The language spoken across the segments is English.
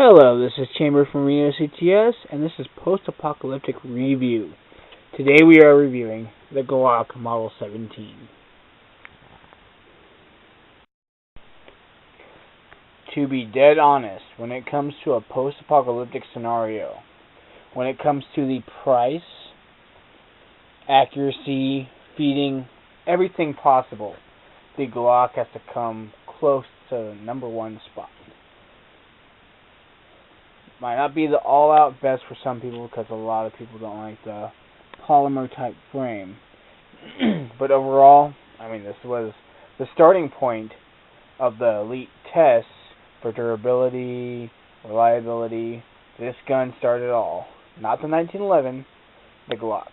Hello, this is Chamber from Reno CTS, and this is Post-Apocalyptic Review. Today we are reviewing the Glock Model 17. To be dead honest, when it comes to a post-apocalyptic scenario, when it comes to the price, accuracy, feeding, everything possible, the Glock has to come close to the #1 spot. Might not be the all-out best for some people because a lot of people don't like the polymer type frame. But overall, I mean, this was the starting point of the elite tests for durability, reliability. This gun started it all. Not the 1911, the Glock.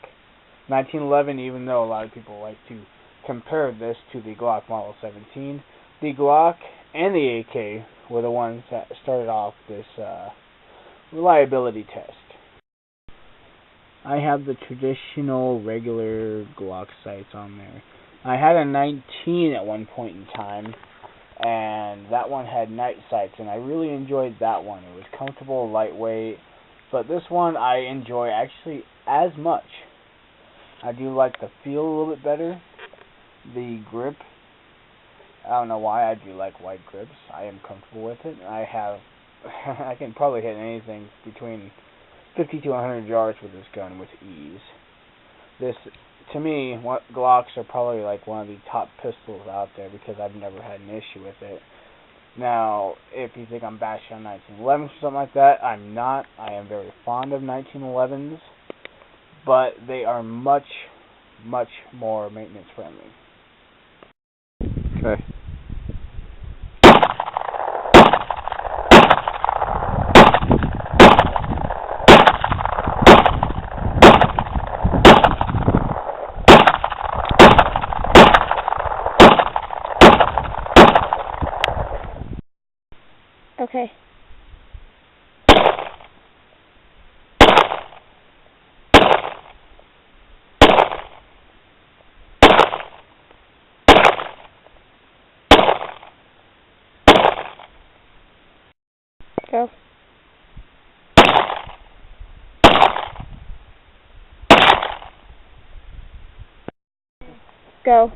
1911, even though a lot of people like to compare this to the Glock Model 17, the Glock and the AK were the ones that started off this reliability test. I have the traditional regular Glock sights on there. I had a 19 at one point in time, and that one had night sights, and I really enjoyed that one. It was comfortable, lightweight, but this one I enjoy actually as much. I do like the feel a little bit better. The grip, I don't know why, I do like wide grips. I am comfortable with it. I can probably hit anything between 50 to 100 yards with this gun with ease. This, to me, Glocks are probably like one of the top pistols out there because I've never had an issue with it. Now, if you think I'm bashing on 1911s or something like that, I'm not. I am very fond of 1911s, but they are much, much more maintenance friendly. Okay. Okay. Go. Go.